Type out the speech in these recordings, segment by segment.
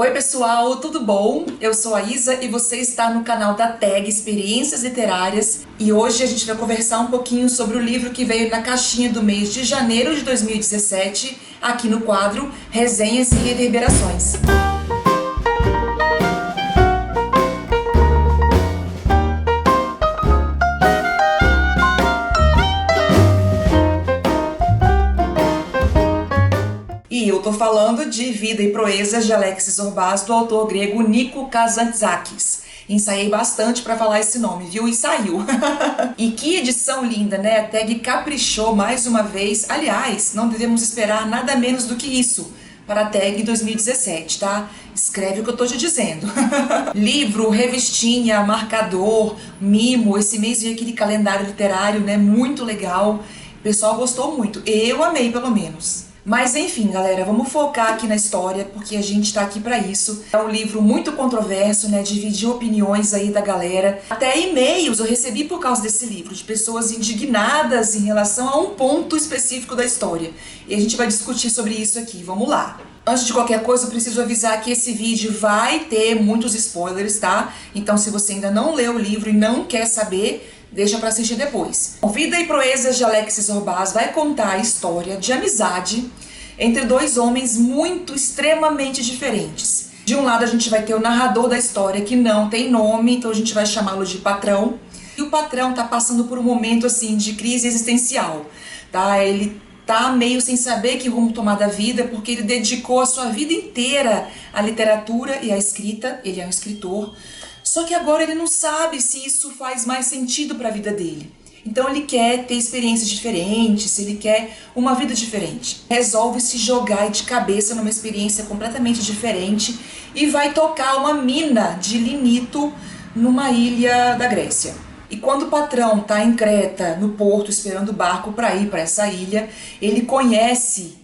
Oi pessoal, tudo bom? Eu sou a Isa e você está no canal da Tag Experiências Literárias e hoje a gente vai conversar um pouquinho sobre o livro que veio na caixinha do mês de janeiro de 2017 aqui no quadro Resenhas e Reverberações. E eu tô falando de Vida e Proezas de Alexis Orbaz, do autor grego Nikos Kazantzakis. Ensaiei bastante para falar esse nome, viu? E saiu. E que edição linda, né? A Tag caprichou mais uma vez. Aliás, não devemos esperar nada menos do que isso para a Tag 2017, tá? Escreve o que eu tô te dizendo. Livro, revistinha, marcador, mimo. Esse mês veio aquele calendário literário, né? Muito legal. O pessoal gostou muito. Eu amei, pelo menos. Mas enfim, galera, vamos focar aqui na história, porque a gente tá aqui pra isso. É um livro muito controverso, né, dividiu opiniões aí da galera. Até e-mails eu recebi por causa desse livro, de pessoas indignadas em relação a um ponto específico da história. E a gente vai discutir sobre isso aqui, vamos lá. Antes de qualquer coisa, eu preciso avisar que esse vídeo vai ter muitos spoilers, tá? Então se você ainda não leu o livro e não quer saber, deixa pra assistir depois. Vida e Proezas de Alexis Orbaz vai contar a história de amizade entre dois homens extremamente diferentes. De um lado a gente vai ter o narrador da história, que não tem nome, então a gente vai chamá-lo de patrão. E o patrão tá passando por um momento assim de crise existencial, tá? Ele tá meio sem saber que rumo tomar da vida, porque ele dedicou a sua vida inteira à literatura e à escrita. Ele é um escritor. Só que agora ele não sabe se isso faz mais sentido para a vida dele. Então ele quer ter experiências diferentes, ele quer uma vida diferente. Resolve se jogar de cabeça numa experiência completamente diferente e vai tocar uma mina de linito numa ilha da Grécia. E quando o patrão está em Creta, no porto, esperando o barco para ir para essa ilha, ele conhece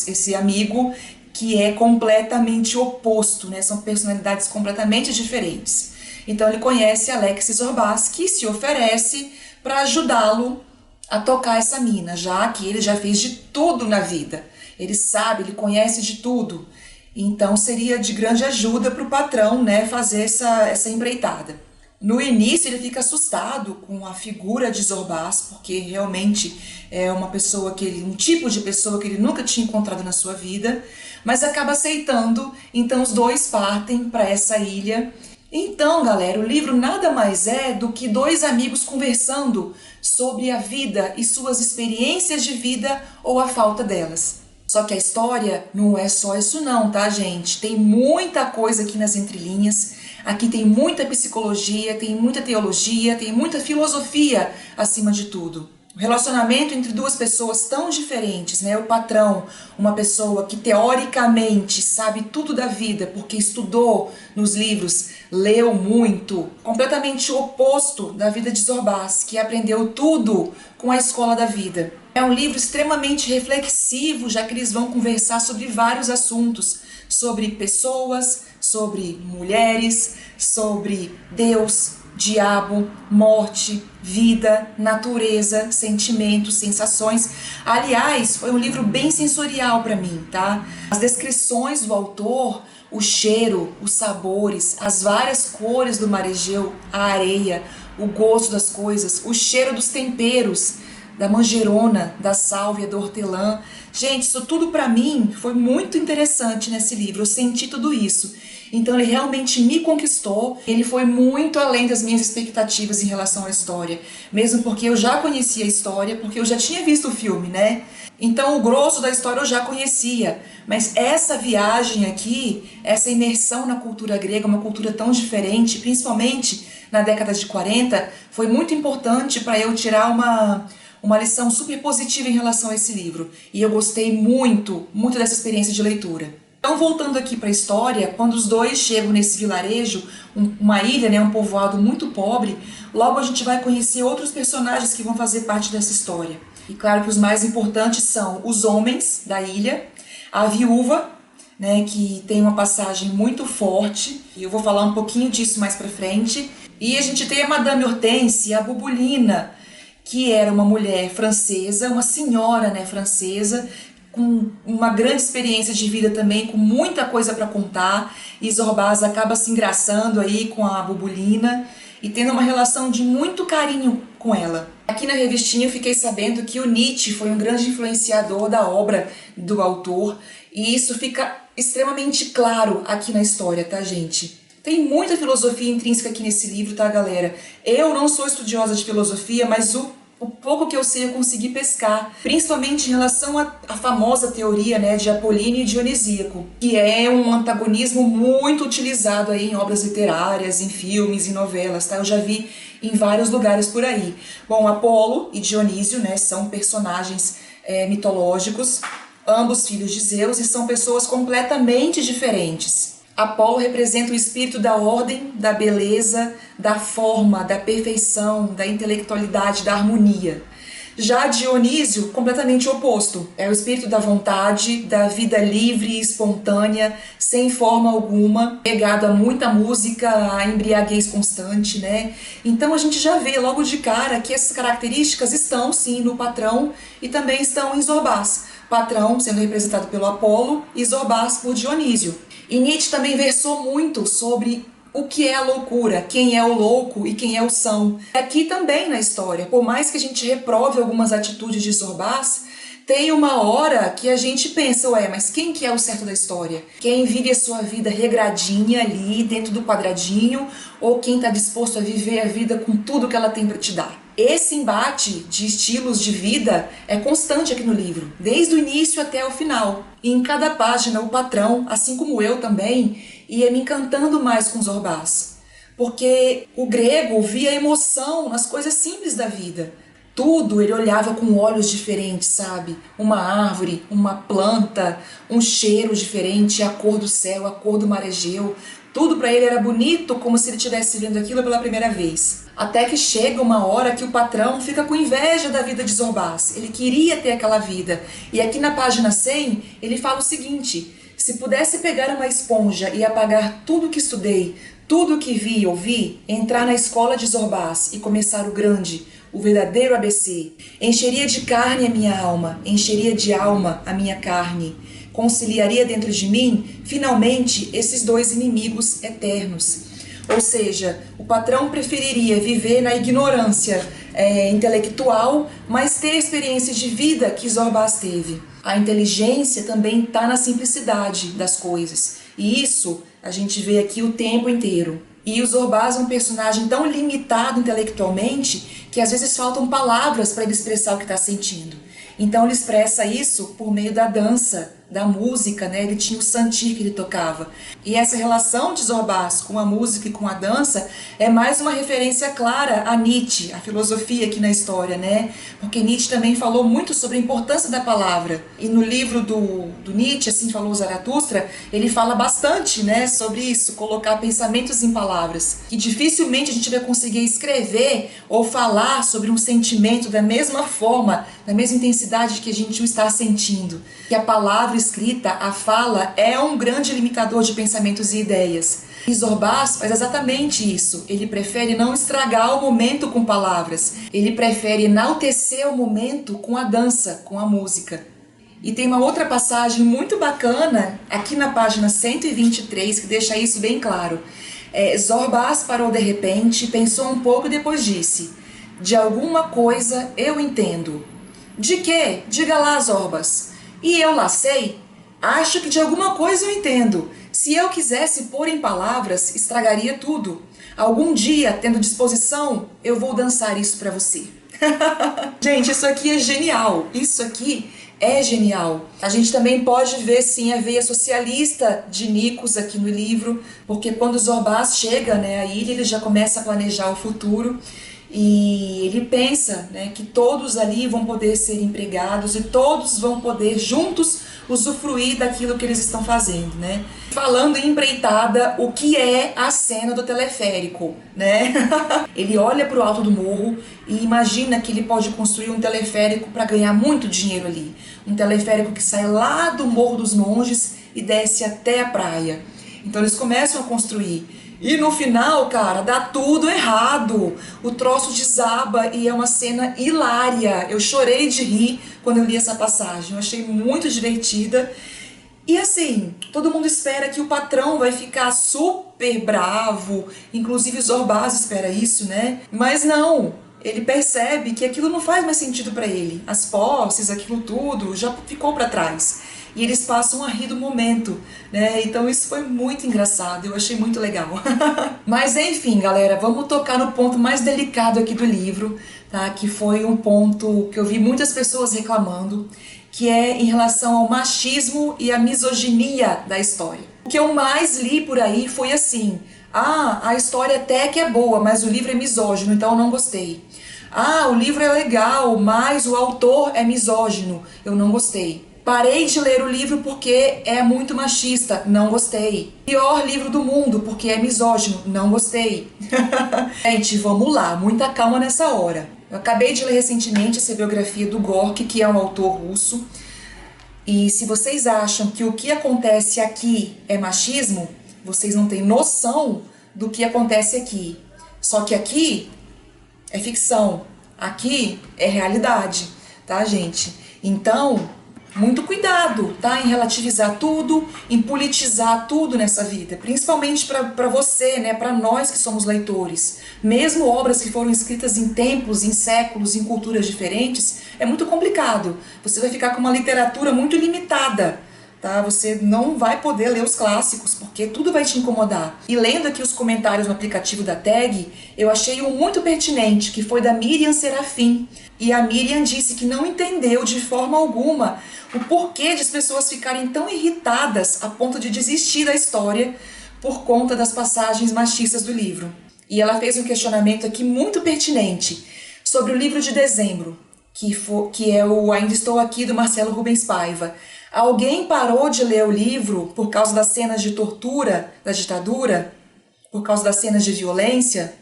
esse amigo que é completamente oposto, né? São personalidades completamente diferentes. Então ele conhece Alexis Orbaz, que se oferece para ajudá-lo a tocar essa mina, já que ele já fez de tudo na vida. Ele sabe, ele conhece de tudo. Então seria de grande ajuda para o patrão, né, fazer essa empreitada. No início ele fica assustado com a figura de Orbaz, porque realmente é uma pessoa um tipo de pessoa que ele nunca tinha encontrado na sua vida, mas acaba aceitando. Então os dois partem para essa ilha. Então, galera, o livro nada mais é do que dois amigos conversando sobre a vida e suas experiências de vida ou a falta delas. Só que a história não é só isso não, tá, gente? Tem muita coisa aqui nas entrelinhas. Aqui tem muita psicologia, tem muita teologia, tem muita filosofia acima de tudo. O relacionamento entre duas pessoas tão diferentes, né? O patrão, uma pessoa que teoricamente sabe tudo da vida porque estudou nos livros, leu muito, completamente oposto da vida de Orbaz, que aprendeu tudo com a escola da vida. É um livro extremamente reflexivo, já que eles vão conversar sobre vários assuntos, sobre pessoas, sobre mulheres, sobre Deus, diabo, morte, vida, natureza, sentimentos, sensações. Aliás, foi um livro bem sensorial para mim, tá? As descrições do autor, o cheiro, os sabores, as várias cores do mar Egeu, a areia, o gosto das coisas, o cheiro dos temperos, da manjerona, da sálvia, do hortelã. Gente, isso tudo para mim foi muito interessante nesse livro, eu senti tudo isso. Então ele realmente me conquistou, ele foi muito além das minhas expectativas em relação à história. Mesmo porque eu já conhecia a história, porque eu já tinha visto o filme, né? Então o grosso da história eu já conhecia. Mas essa viagem aqui, essa imersão na cultura grega, uma cultura tão diferente, principalmente na década de 40, foi muito importante para eu tirar uma lição super positiva em relação a esse livro. E eu gostei muito dessa experiência de leitura. Então, voltando aqui para a história, quando os dois chegam nesse vilarejo, uma ilha, né, um povoado muito pobre, logo a gente vai conhecer outros personagens que vão fazer parte dessa história. E claro que os mais importantes são os homens da ilha, a viúva, né, que tem uma passagem muito forte, e eu vou falar um pouquinho disso mais para frente. E a gente tem a Madame Hortense e a Bubulina, que era uma mulher francesa, uma senhora, né, francesa, com uma grande experiência de vida também, com muita coisa para contar, e Zorbaz acaba se engraçando aí com a Bubulina e tendo uma relação de muito carinho com ela. Aqui na revistinha eu fiquei sabendo que o Nietzsche foi um grande influenciador da obra do autor, e isso fica extremamente claro aqui na história, tá, gente? Tem muita filosofia intrínseca aqui nesse livro, tá, galera? Eu não sou estudiosa de filosofia, mas o pouco que eu sei eu consegui pescar, principalmente em relação à famosa teoria, né, de Apolíneo e Dionisíaco, que é um antagonismo muito utilizado aí em obras literárias, em filmes, em novelas, tá? Eu já vi em vários lugares por aí. Bom, Apolo e Dionísio, né, são personagens mitológicos, ambos filhos de Zeus, e são pessoas completamente diferentes. Apolo representa o espírito da ordem, da beleza, da forma, da perfeição, da intelectualidade, da harmonia. Já Dionísio, completamente oposto. É o espírito da vontade, da vida livre e espontânea, sem forma alguma, pegado a muita música, a embriaguez constante, né? Então a gente já vê logo de cara que essas características estão, sim, no patrão e também estão em Zorbaz. Patrão sendo representado pelo Apolo e Zorbaz por Dionísio. E Nietzsche também versou muito sobre o que é a loucura, quem é o louco e quem é o são. Aqui também na história, por mais que a gente reprove algumas atitudes de Zorbaz, tem uma hora que a gente pensa, ué, mas quem que é o certo da história? Quem vive a sua vida regradinha ali, dentro do quadradinho, ou quem está disposto a viver a vida com tudo que ela tem para te dar? Esse embate de estilos de vida é constante aqui no livro, desde o início até o final. E em cada página o patrão, assim como eu também, ia me encantando mais com Zorbaz. Porque o grego via emoção nas coisas simples da vida. Tudo ele olhava com olhos diferentes, sabe? Uma árvore, uma planta, um cheiro diferente, a cor do céu, a cor do marejeu. Tudo para ele era bonito, como se ele estivesse vendo aquilo pela primeira vez. Até que chega uma hora que o patrão fica com inveja da vida de Zorbaz. Ele queria ter aquela vida. E aqui na página 100, ele fala o seguinte: se pudesse pegar uma esponja e apagar tudo que estudei, tudo que vi e ouvi, entrar na escola de Zorbaz e começar o grande, o verdadeiro ABC, encheria de carne a minha alma, encheria de alma a minha carne, conciliaria dentro de mim, finalmente, esses dois inimigos eternos. Ou seja, o patrão preferiria viver na ignorância intelectual, mas ter a experiência de vida que Zorbaz teve. A inteligência também está na simplicidade das coisas. E isso a gente vê aqui o tempo inteiro. E o Zorbaz é um personagem tão limitado intelectualmente que às vezes faltam palavras para ele expressar o que está sentindo. Então ele expressa isso por meio da dança, da música, né? Ele tinha o santir que ele tocava. E essa relação de Zorbaz com a música e com a dança é mais uma referência clara a Nietzsche, a filosofia aqui na história, né? Porque Nietzsche também falou muito sobre a importância da palavra. E no livro do Nietzsche, Assim Falou Zaratustra, ele fala bastante, né, sobre isso, colocar pensamentos em palavras. Que dificilmente a gente vai conseguir escrever ou falar sobre um sentimento da mesma forma, da mesma intensidade que a gente o está sentindo. Que a palavra escrita, a fala, é um grande limitador de pensamentos e ideias. E Zorbaz faz exatamente isso. Ele prefere não estragar o momento com palavras. Ele prefere enaltecer o momento com a dança, com a música. E tem uma outra passagem muito bacana aqui na página 123 que deixa isso bem claro. Zorbaz parou de repente, pensou um pouco e depois disse: de alguma coisa eu entendo. De quê? Diga lá, Zorbaz. E eu lá sei? Acho que de alguma coisa eu entendo. Se eu quisesse pôr em palavras, estragaria tudo. Algum dia, tendo disposição, eu vou dançar isso pra você. Gente, isso aqui é genial. Isso aqui é genial. A gente também pode ver, sim, a veia socialista de Nikos aqui no livro, porque quando Zorbaz chega, né, à ilha, ele já começa a planejar o futuro. E ele pensa, né, que todos ali vão poder ser empregados e todos vão poder juntos usufruir daquilo que eles estão fazendo, né? Falando em empreitada, o que é a cena do teleférico, né? Ele olha para o alto do morro e imagina que ele pode construir um teleférico para ganhar muito dinheiro ali. Um teleférico que sai lá do Morro dos Monges e desce até a praia. Então eles começam a construir. E no final, cara, dá tudo errado. O troço desaba e é uma cena hilária. Eu chorei de rir quando eu li essa passagem. Eu achei muito divertida. E assim, todo mundo espera que o patrão vai ficar super bravo. Inclusive o Zorbaz espera isso, né? Mas não. Ele percebe que aquilo não faz mais sentido pra ele. As posses, aquilo tudo, já ficou pra trás. E eles passam a rir do momento, né? Então isso foi muito engraçado, eu achei muito legal. Mas enfim, galera, vamos tocar no ponto mais delicado aqui do livro, tá? Que foi um ponto que eu vi muitas pessoas reclamando, que é em relação ao machismo e à misoginia da história. O que eu mais li por aí foi assim: ah, a história até que é boa, mas o livro é misógino, então eu não gostei. Ah, o livro é legal, mas o autor é misógino, eu não gostei. Parei de ler o livro porque é muito machista, não gostei. Pior livro do mundo porque é misógino, não gostei. Gente, vamos lá, muita calma nessa hora. Eu acabei de ler recentemente essa biografia do Gorky, que é um autor russo. E se vocês acham que o que acontece aqui é machismo, vocês não têm noção do que acontece aqui. Só que aqui é ficção, aqui é realidade, tá, gente? Então, muito cuidado, tá? Em relativizar tudo, em politizar tudo nessa vida, principalmente para você, né? Para nós que somos leitores. Mesmo obras que foram escritas em tempos, em séculos, em culturas diferentes, é muito complicado. Você vai ficar com uma literatura muito limitada, tá? Você não vai poder ler os clássicos, porque tudo vai te incomodar. E lendo aqui os comentários no aplicativo da Tag, eu achei um muito pertinente, que foi da Miriam Serafim. E a Miriam disse que não entendeu de forma alguma o porquê de as pessoas ficarem tão irritadas a ponto de desistir da história por conta das passagens machistas do livro. E ela fez um questionamento aqui muito pertinente sobre o livro de dezembro, que é o Ainda Estou Aqui, do Marcelo Rubens Paiva. Alguém parou de ler o livro por causa das cenas de tortura da ditadura? Por causa das cenas de violência?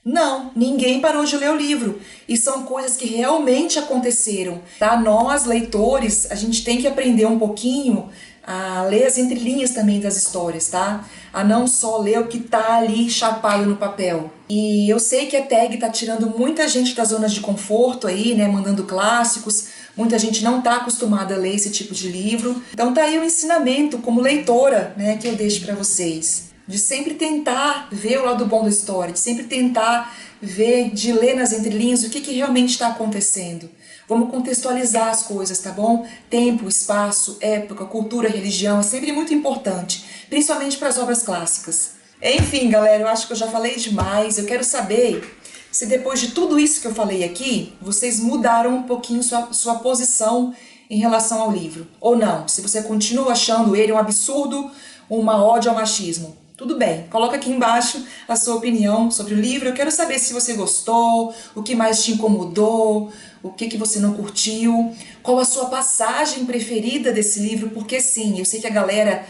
Não, ninguém parou de ler o livro. E são coisas que realmente aconteceram, tá? Nós, leitores, a gente tem que aprender um pouquinho a ler as entrelinhas também das histórias, tá? A não só ler o que tá ali chapado no papel. E eu sei que a Tag tá tirando muita gente das zonas de conforto aí, né? Mandando clássicos. Muita gente não tá acostumada a ler esse tipo de livro. Então tá aí o ensinamento como leitora, né? Que eu deixo pra vocês. De sempre tentar ver o lado bom da história, de sempre tentar ver, de ler nas entrelinhas o que realmente está acontecendo. Vamos contextualizar as coisas, tá bom? Tempo, espaço, época, cultura, religião, é sempre muito importante, principalmente para as obras clássicas. Enfim, galera, eu acho que eu já falei demais. Eu quero saber se depois de tudo isso que eu falei aqui, vocês mudaram um pouquinho sua posição em relação ao livro. Ou não, se você continua achando ele um absurdo, uma ódio ao machismo. Tudo bem, coloca aqui embaixo a sua opinião sobre o livro. Eu quero saber se você gostou, o que mais te incomodou, o que você não curtiu, qual a sua passagem preferida desse livro, porque sim, eu sei que a galera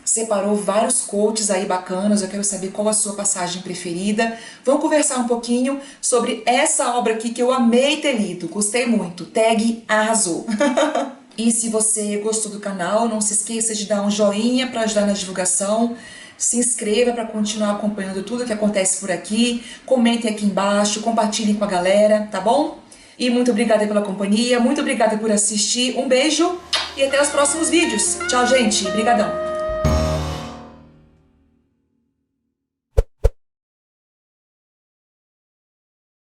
separou vários quotes aí bacanas, eu quero saber qual a sua passagem preferida. Vamos conversar um pouquinho sobre essa obra aqui que eu amei ter lido, gostei muito, Tag arrasou. E se você gostou do canal, não se esqueça de dar um joinha para ajudar na divulgação. Se inscreva para continuar acompanhando tudo que acontece por aqui. Comentem aqui embaixo, compartilhem com a galera, tá bom? E muito obrigada pela companhia, muito obrigada por assistir. Um beijo e até os próximos vídeos. Tchau, gente. Obrigadão.